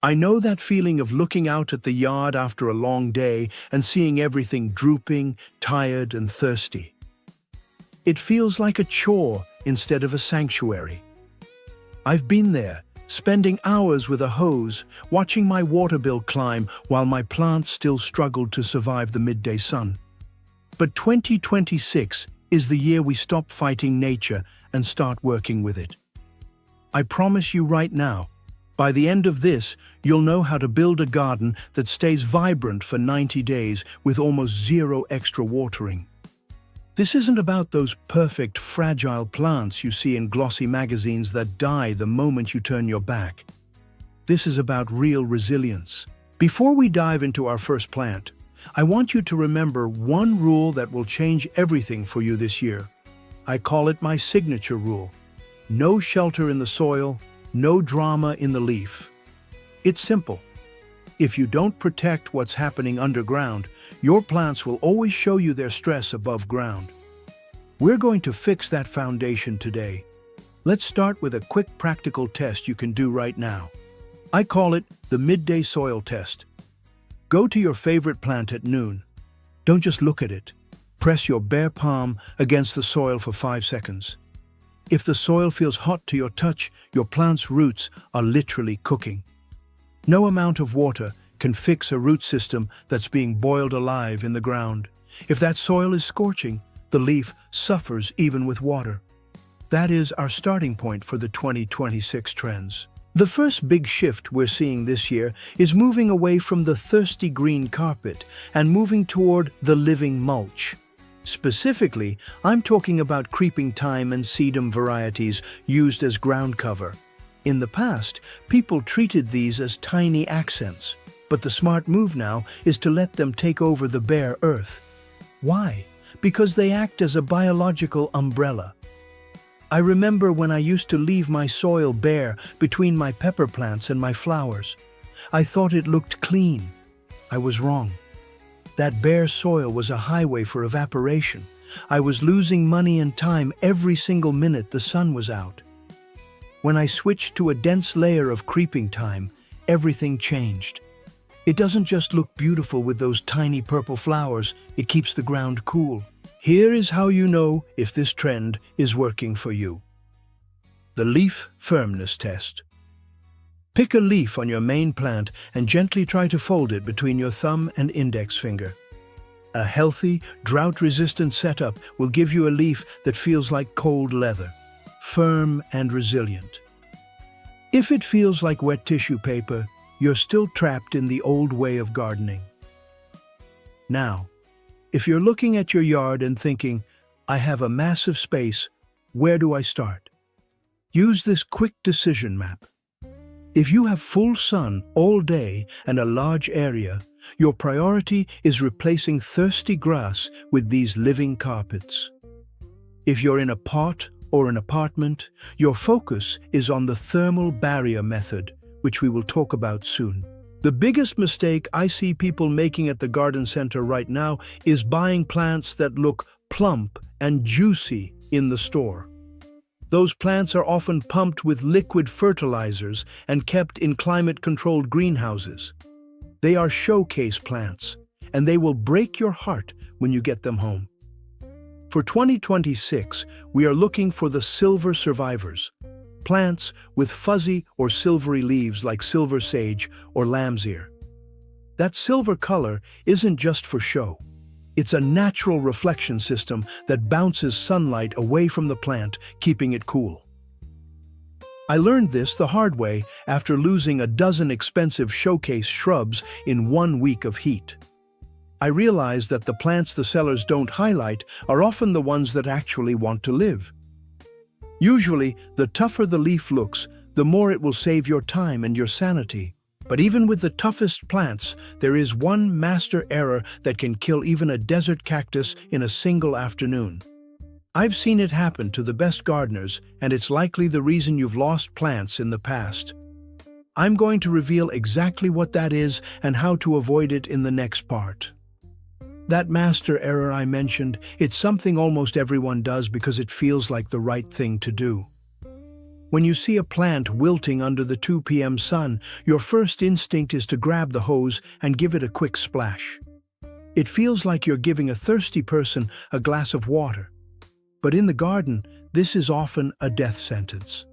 I know that feeling of looking out at the yard after a long day and seeing everything drooping, tired, and thirsty. It feels like a chore instead of a sanctuary. I've been there, spending hours with a hose, watching my water bill climb while my plants still struggled to survive the midday sun. But 2026 is the year we stop fighting nature and start working with it. I promise you right now, by the end of this, you'll know how to build a garden that stays vibrant for 90 days with almost zero extra watering. This isn't about those perfect, fragile plants you see in glossy magazines that die the moment you turn your back. This is about real resilience. Before we dive into our first plant, I want you to remember one rule that will change everything for you this year. I call it my signature rule. No shelter in the soil, no drama in the leaf. It's simple. If you don't protect what's happening underground, your plants will always show you their stress above ground. We're going to fix that foundation today. Let's start with a quick practical test you can do right now. I call it the midday soil test. Go to your favorite plant at noon. Don't just look at it. Press your bare palm against the soil for 5 seconds. If the soil feels hot to your touch, your plant's roots are literally cooking. No amount of water can fix a root system that's being boiled alive in the ground. If that soil is scorching, the leaf suffers even with water. That is our starting point for the 2026 trends. The first big shift we're seeing this year is moving away from the thirsty green carpet and moving toward the living mulch. Specifically, I'm talking about creeping thyme and sedum varieties used as ground cover. In the past, people treated these as tiny accents, but the smart move now is to let them take over the bare earth. Why? Because they act as a biological umbrella. I remember when I used to leave my soil bare between my pepper plants and my flowers. I thought it looked clean. I was wrong. That bare soil was a highway for evaporation. I was losing money and time every single minute the sun was out. When I switched to a dense layer of creeping thyme, everything changed. It doesn't just look beautiful with those tiny purple flowers, it keeps the ground cool. Here is how you know if this trend is working for you. The leaf firmness test. Pick a leaf on your main plant and gently try to fold it between your thumb and index finger. A healthy, drought-resistant setup will give you a leaf that feels like cold leather, firm and resilient. If it feels like wet tissue paper, you're still trapped in the old way of gardening. Now, if you're looking at your yard and thinking, I have a massive space, where do I start? Use this quick decision map. If you have full sun all day and a large area, your priority is replacing thirsty grass with these living carpets. If you're in a pot or an apartment, your focus is on the thermal barrier method, which we will talk about soon. The biggest mistake I see people making at the garden center right now is buying plants that look plump and juicy in the store. Those plants are often pumped with liquid fertilizers and kept in climate-controlled greenhouses. They are showcase plants, and they will break your heart when you get them home. For 2026, we are looking for the silver survivors, plants with fuzzy or silvery leaves like silver sage or lamb's ear. That silver color isn't just for show. It's a natural reflection system that bounces sunlight away from the plant, keeping it cool. I learned this the hard way after losing a dozen expensive showcase shrubs in 1 week of heat. I realized that the plants the sellers don't highlight are often the ones that actually want to live. Usually, the tougher the leaf looks, the more it will save your time and your sanity. But even with the toughest plants, there is one master error that can kill even a desert cactus in a single afternoon. I've seen it happen to the best gardeners, and it's likely the reason you've lost plants in the past. I'm going to reveal exactly what that is and how to avoid it in the next part. That master error I mentioned, it's something almost everyone does because it feels like the right thing to do. When you see a plant wilting under the 2 p.m. sun, your first instinct is to grab the hose and give it a quick splash. It feels like you're giving a thirsty person a glass of water. But in the garden, this is often a death sentence.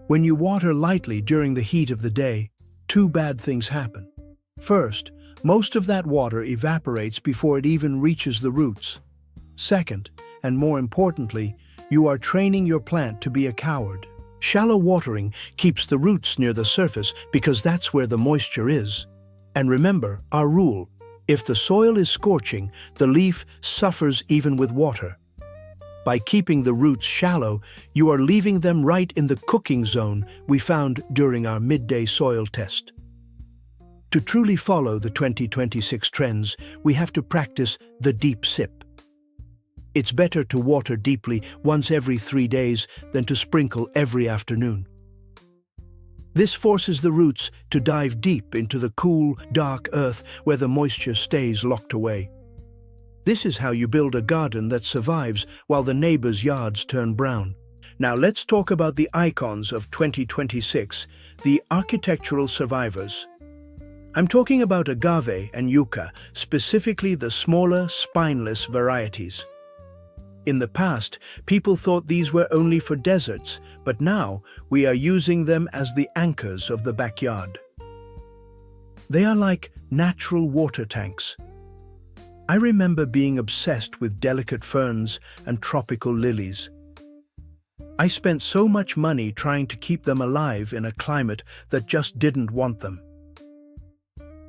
When you water lightly during the heat of the day, two bad things happen. First, most of that water evaporates before it even reaches the roots. Second, and more importantly, you are training your plant to be a coward. Shallow watering keeps the roots near the surface because that's where the moisture is. And remember our rule: if the soil is scorching, the leaf suffers even with water. By keeping the roots shallow, you are leaving them right in the cooking zone we found during our midday soil test. To truly follow the 2026 trends, we have to practice the deep sip. It's better to water deeply once every 3 days than to sprinkle every afternoon. This forces the roots to dive deep into the cool, dark earth where the moisture stays locked away. This is how you build a garden that survives while the neighbors' yards turn brown. Now let's talk about the icons of 2026, the architectural survivors. I'm talking about agave and yucca, specifically the smaller, spineless varieties. In the past, people thought these were only for deserts, but now we are using them as the anchors of the backyard. They are like natural water tanks. I remember being obsessed with delicate ferns and tropical lilies. I spent so much money trying to keep them alive in a climate that just didn't want them.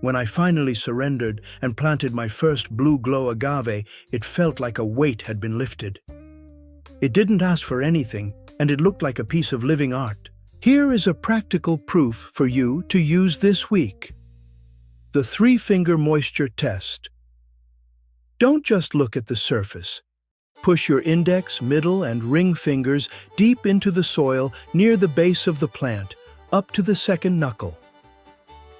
When I finally surrendered and planted my first blue glow agave, it felt like a weight had been lifted. It didn't ask for anything, and it looked like a piece of living art. Here is a practical proof for you to use this week. The 3-finger moisture test. Don't just look at the surface. Push your index, middle, and ring fingers deep into the soil near the base of the plant, up to the second knuckle.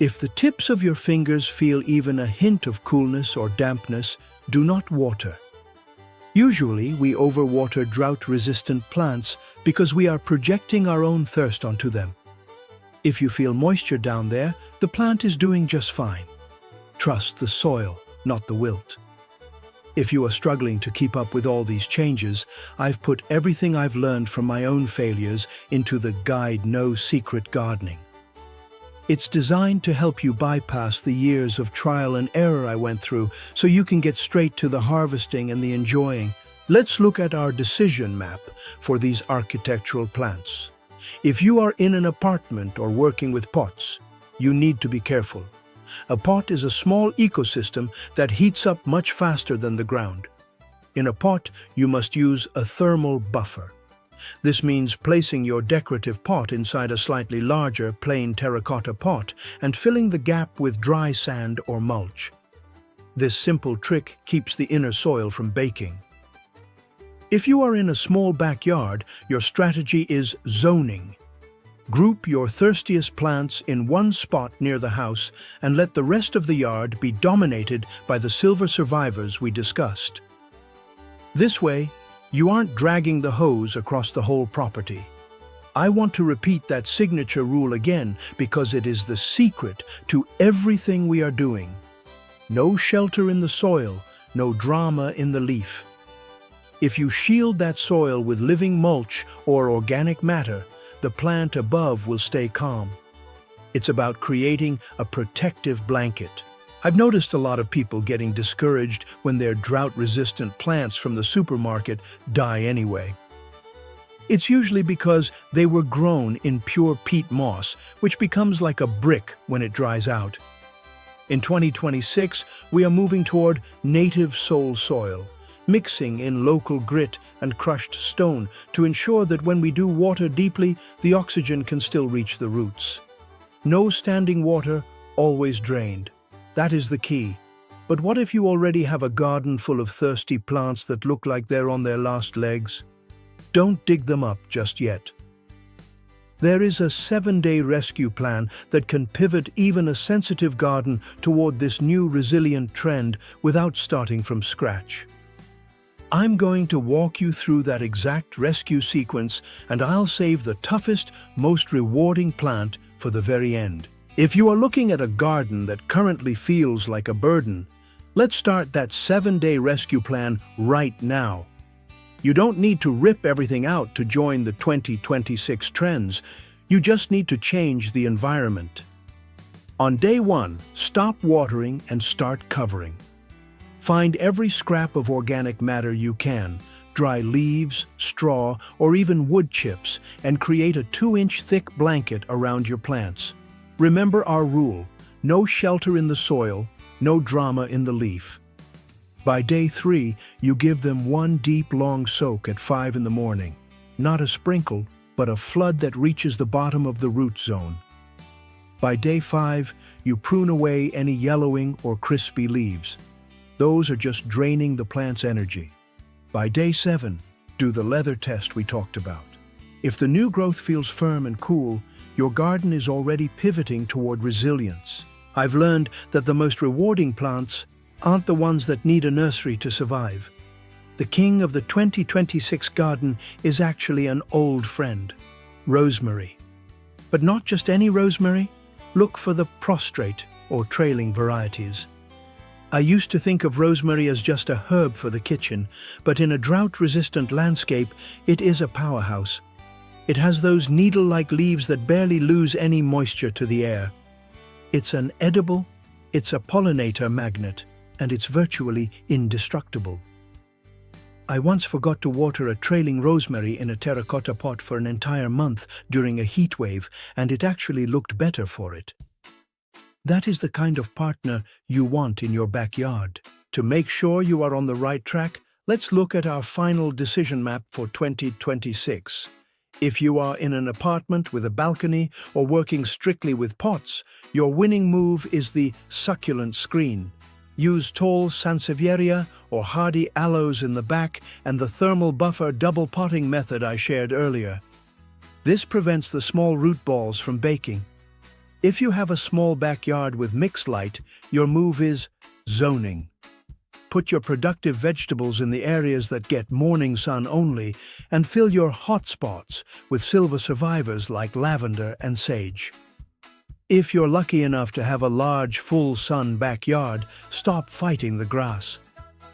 If the tips of your fingers feel even a hint of coolness or dampness, do not water. Usually, we overwater drought-resistant plants because we are projecting our own thirst onto them. If you feel moisture down there, the plant is doing just fine. Trust the soil, not the wilt. If you are struggling to keep up with all these changes, I've put everything I've learned from my own failures into the guide No Secret Gardening. It's designed to help you bypass the years of trial and error I went through so you can get straight to the harvesting and the enjoying. Let's look at our decision map for these architectural plants. If you are in an apartment or working with pots, you need to be careful. A pot is a small ecosystem that heats up much faster than the ground. In a pot, you must use a thermal buffer. This means placing your decorative pot inside a slightly larger, plain terracotta pot and filling the gap with dry sand or mulch. This simple trick keeps the inner soil from baking. If you are in a small backyard, your strategy is zoning. Group your thirstiest plants in one spot near the house and let the rest of the yard be dominated by the silver survivors we discussed. This way, you aren't dragging the hose across the whole property. I want to repeat that signature rule again because it is the secret to everything we are doing. No shelter in the soil, no drama in the leaf. If you shield that soil with living mulch or organic matter, the plant above will stay calm. It's about creating a protective blanket. I've noticed a lot of people getting discouraged when their drought-resistant plants from the supermarket die anyway. It's usually because they were grown in pure peat moss, which becomes like a brick when it dries out. In 2026, we are moving toward native soul soil, mixing in local grit and crushed stone to ensure that when we do water deeply, the oxygen can still reach the roots. No standing water, always drained. That is the key. But what if you already have a garden full of thirsty plants that look like they're on their last legs? Don't dig them up just yet. There is a 7-day rescue plan that can pivot even a sensitive garden toward this new resilient trend without starting from scratch. I'm going to walk you through that exact rescue sequence, and I'll save the toughest, most rewarding plant for the very end. If you are looking at a garden that currently feels like a burden, let's start that 7-day rescue plan right now. You don't need to rip everything out to join the 2026 trends. You just need to change the environment. On day 1, stop watering and start covering. Find every scrap of organic matter you can, dry leaves, straw, or even wood chips, and create a 2-inch thick blanket around your plants. Remember our rule: no shelter in the soil, no drama in the leaf. By day 3, you give them one deep, long soak at 5 in the morning. Not a sprinkle, but a flood that reaches the bottom of the root zone. By day 5, you prune away any yellowing or crispy leaves. Those are just draining the plant's energy. By day 7, do the leather test we talked about. If the new growth feels firm and cool, your garden is already pivoting toward resilience. I've learned that the most rewarding plants aren't the ones that need a nursery to survive. The king of the 2026 garden is actually an old friend, rosemary. But not just any rosemary. Look for the prostrate or trailing varieties. I used to think of rosemary as just a herb for the kitchen, but in a drought-resistant landscape, it is a powerhouse. It has those needle-like leaves that barely lose any moisture to the air. It's an edible, it's a pollinator magnet, and it's virtually indestructible. I once forgot to water a trailing rosemary in a terracotta pot for an entire month during a heat wave, and it actually looked better for it. That is the kind of partner you want in your backyard. To make sure you are on the right track, let's look at our final decision map for 2026. If you are in an apartment with a balcony or working strictly with pots, your winning move is the succulent screen. Use tall sansevieria or hardy aloes in the back and the thermal buffer double potting method I shared earlier. This prevents the small root balls from baking. If you have a small backyard with mixed light, your move is zoning. Put your productive vegetables in the areas that get morning sun only, and fill your hot spots with silver survivors like lavender and sage. If you're lucky enough to have a large, full-sun backyard, stop fighting the grass.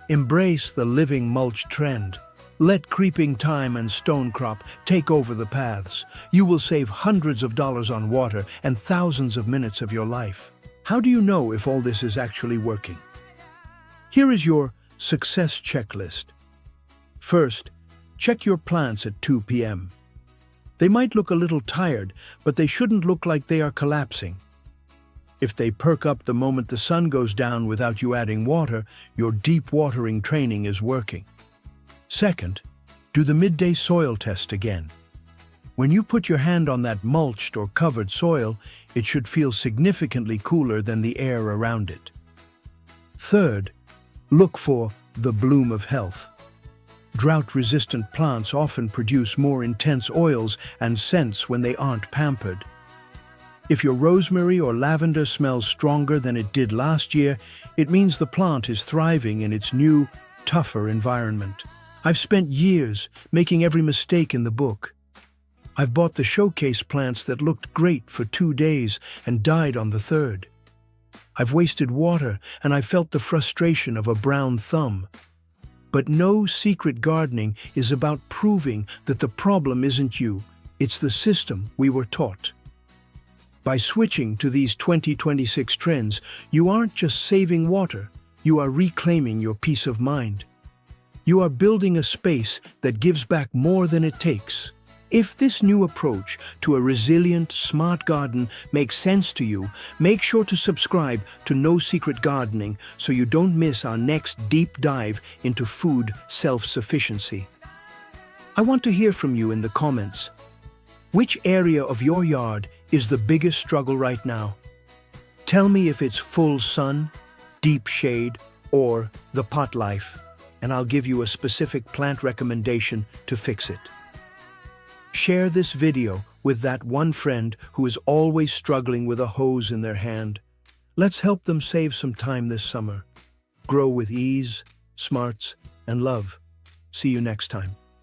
Embrace the living mulch trend. Let creeping thyme and stonecrop take over the paths. You will save hundreds of dollars on water and thousands of minutes of your life. How do you know if all this is actually working? Here is your success checklist. First, check your plants at 2 p.m. They might look a little tired, but they shouldn't look like they are collapsing. If they perk up the moment the sun goes down without you adding water, your deep watering training is working. Second, do the midday soil test again. When you put your hand on that mulched or covered soil, it should feel significantly cooler than the air around it. Third, look for the bloom of health. Drought-resistant plants often produce more intense oils and scents when they aren't pampered. If your rosemary or lavender smells stronger than it did last year, it means the plant is thriving in its new, tougher environment. I've spent years making every mistake in the book. I've bought the showcase plants that looked great for 2 days and died on the third. I've wasted water and I felt the frustration of a brown thumb. But no secret gardening is about proving that the problem isn't you, it's the system we were taught. By switching to these 2026 trends, you aren't just saving water, you are reclaiming your peace of mind. You are building a space that gives back more than it takes. If this new approach to a resilient, smart garden makes sense to you, make sure to subscribe to No Secret Gardening so you don't miss our next deep dive into food self-sufficiency. I want to hear from you in the comments. Which area of your yard is the biggest struggle right now? Tell me if it's full sun, deep shade, or the pot life, and I'll give you a specific plant recommendation to fix it. Share this video with that one friend who is always struggling with a hose in their hand. Let's help them save some time this summer. Grow with ease, smarts, and love. See you next time.